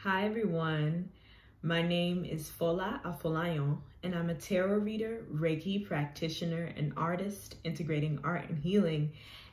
Hi everyone, my name is Fola Afolayan and I'm a tarot reader, Reiki practitioner, and artist integrating art and healing.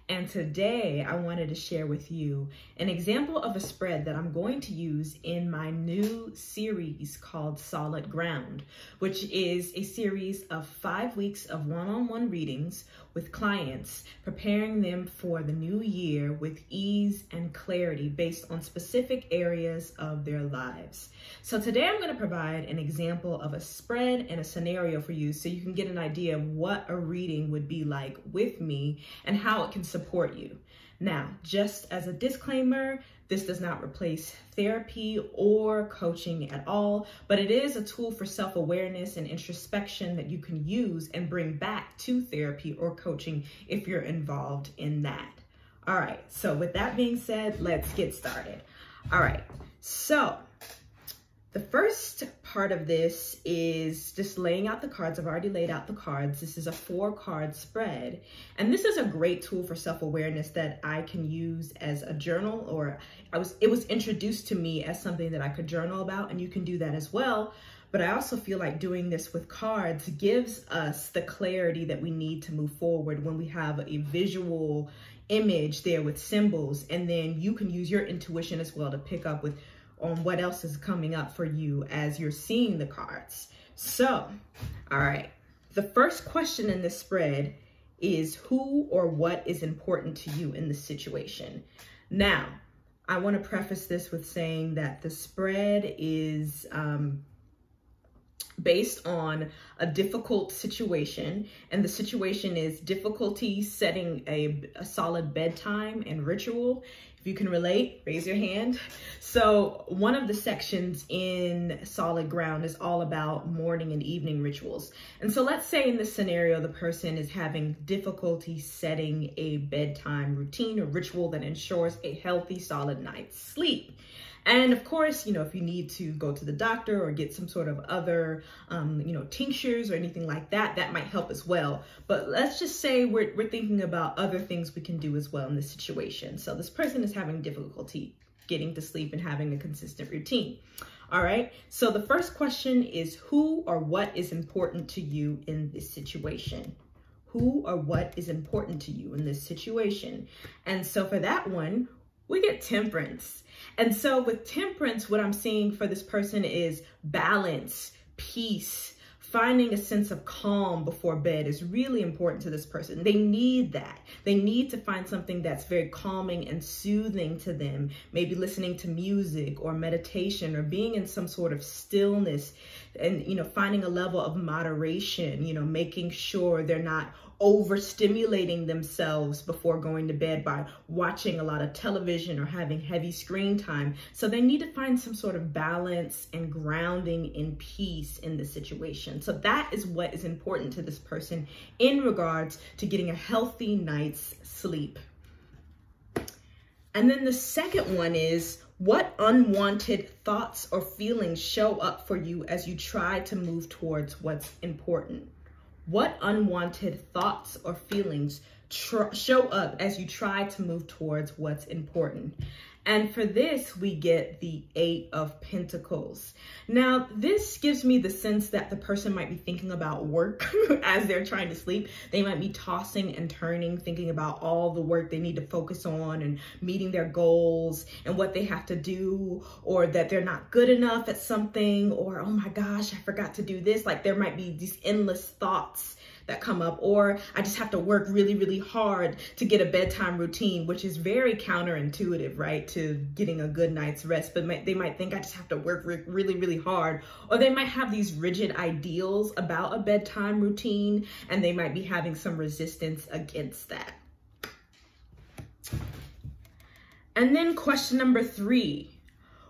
And today I wanted to share with you an example of a spread that I'm going to use in my new series called Solid Ground, which is a series of 5 weeks of one-on-one readings with clients, preparing them for the new year with ease and clarity based on specific areas of their lives. So today I'm going to provide an example of a spread and a scenario for you so you can get an idea of what a reading would be like with me and how it can support you. Now, just as a disclaimer, this does not replace therapy or coaching at all, but it is a tool for self-awareness and introspection that you can use and bring back to therapy or coaching if you're involved in that. All right, so with that being said, let's get started. All right, so the first part of this is just laying out the cards. I've already laid out the cards. This is a 4-card spread. And this is a great tool for self-awareness that I can use as a journal, or it was introduced to me as something that I could journal about, and you can do that as well. But I also feel like doing this with cards gives us the clarity that we need to move forward when we have a visual image there with symbols, and then you can use your intuition as well to pick up on what else is coming up for you as you're seeing the cards. So, all right, the first question in this spread is who or what is important to you in this situation. Now, I want to preface this with saying that the spread is based on a difficult situation, and the situation is difficulty setting a solid bedtime and ritual. If you can relate, raise your hand. So one of the sections in Solid Ground is all about morning and evening rituals. And so let's say in this scenario, the person is having difficulty setting a bedtime routine or ritual that ensures a healthy, solid night's sleep. And of course, if you need to go to the doctor or get some sort of other, tinctures or anything like that, that might help as well. But let's just say we're thinking about other things we can do as well in this situation. So this person is having difficulty getting to sleep and having a consistent routine. All right. So the first question is who or what is important to you in this situation? Who or what is important to you in this situation? And so for that one, we get Temperance. And so with Temperance, what I'm seeing for this person is balance, peace, finding a sense of calm before bed is really important to this person. They need that. They need to find something that's very calming and soothing to them. Maybe listening to music or meditation or being in some sort of stillness and, finding a level of moderation, making sure they're not overstimulating themselves before going to bed by watching a lot of television or having heavy screen time. So they need to find some sort of balance and grounding in peace in the situation. So that is what is important to this person in regards to getting a healthy night's sleep. And then the second one is, what unwanted thoughts or feelings show up for you as you try to move towards what's important? What unwanted thoughts or feelings show up as you try to move towards what's important? And for this, we get the 8 of Pentacles. Now, this gives me the sense that the person might be thinking about work as they're trying to sleep. They might be tossing and turning, thinking about all the work they need to focus on and meeting their goals and what they have to do, or that they're not good enough at something, or, oh my gosh, I forgot to do this. Like there might be these endless thoughts that come up, or I just have to work really, really hard to get a bedtime routine, which is very counterintuitive, right, to getting a good night's rest. But they might think I just have to work really, really hard, or they might have these rigid ideals about a bedtime routine, and they might be having some resistance against that. And then question number 3.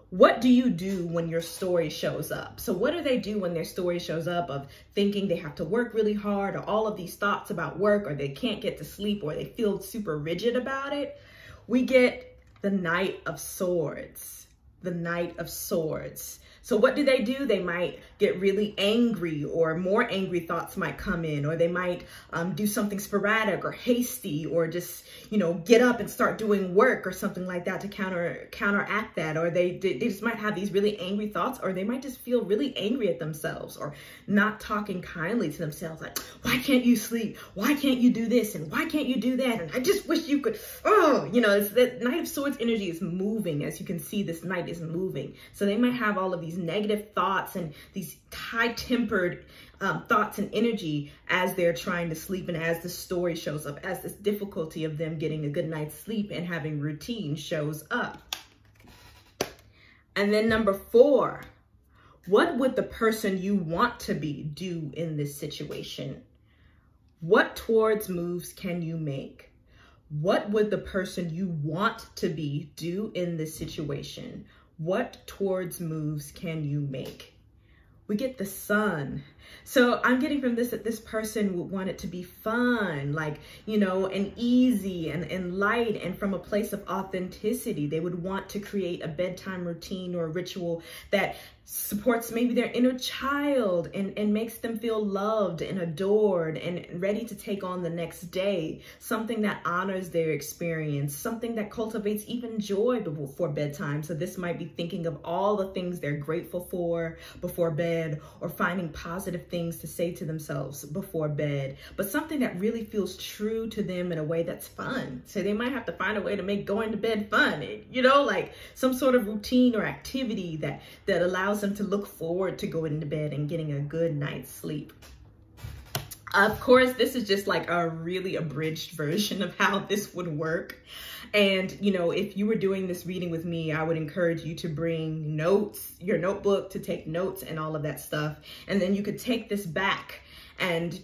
What do you do when your story shows up? So what do they do when their story shows up of thinking they have to work really hard, or all of these thoughts about work, or they can't get to sleep, or they feel super rigid about it? We get the Knight of Swords. the Knight of Swords. So what do? They might get really angry, or more angry thoughts might come in, or they might do something sporadic or hasty, or just, get up and start doing work or something like that to counteract that. Or they just might have these really angry thoughts, or they might just feel really angry at themselves, or not talking kindly to themselves, like, why can't you sleep? Why can't you do this? And why can't you do that? And I just wish you could, it's the Knight of Swords energy is moving. As you can see, this knight is moving. So they might have all of these negative thoughts and these high-tempered thoughts and energy as they're trying to sleep, and as the story shows up, as this difficulty of them getting a good night's sleep and having routine shows up. And then number 4, what would the person you want to be do in this situation? What towards moves can you make? What would the person you want to be do in this situation? What towards moves can you make? We get the Sun. So I'm getting from this that this person would want it to be fun, like, and easy and light, and from a place of authenticity. They would want to create a bedtime routine or a ritual that supports maybe their inner child and makes them feel loved and adored and ready to take on the next day. Something that honors their experience, something that cultivates even joy before bedtime. So this might be thinking of all the things they're grateful for before bed, or finding positive things to say to themselves before bed, but something that really feels true to them in a way that's fun. So they might have to find a way to make going to bed fun, like some sort of routine or activity that allows them to look forward to going to bed and getting a good night's sleep. Of course, this is just like a really abridged version of how this would work. And, if you were doing this reading with me, I would encourage you to bring notes, your notebook to take notes and all of that stuff. And then you could take this back and,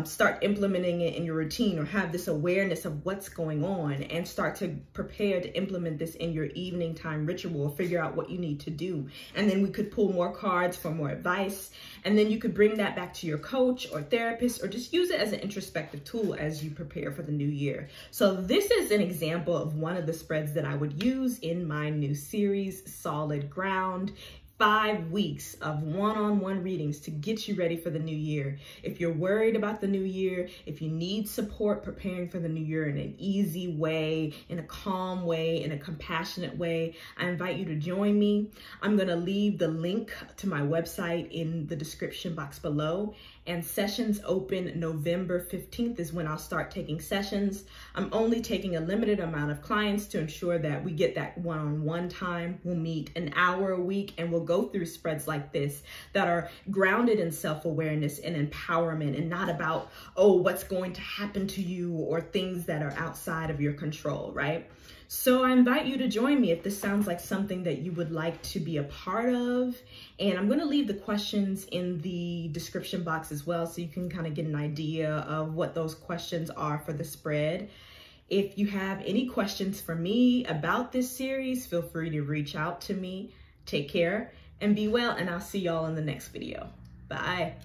start implementing it in your routine, or have this awareness of what's going on and start to prepare to implement this in your evening time ritual, figure out what you need to do. And then we could pull more cards for more advice. And then you could bring that back to your coach or therapist, or just use it as an introspective tool as you prepare for the new year. So this is an example of one of the spreads that I would use in my new series, Solid Ground. 5 weeks of one-on-one readings to get you ready for the new year. If you're worried about the new year, if you need support preparing for the new year in an easy way, in a calm way, in a compassionate way, I invite you to join me. I'm going to leave the link to my website in the description box below. And sessions open November 15th is when I'll start taking sessions. I'm only taking a limited amount of clients to ensure that we get that one-on-one time. We'll meet an hour a week, and we'll go through spreads like this that are grounded in self-awareness and empowerment, and not about, what's going to happen to you, or things that are outside of your control, right? So I invite you to join me if this sounds like something that you would like to be a part of. And I'm going to leave the questions in the description box as well, so you can kind of get an idea of what those questions are for the spread. If you have any questions for me about this series, feel free to reach out to me. Take care and be well, and I'll see y'all in the next video. Bye.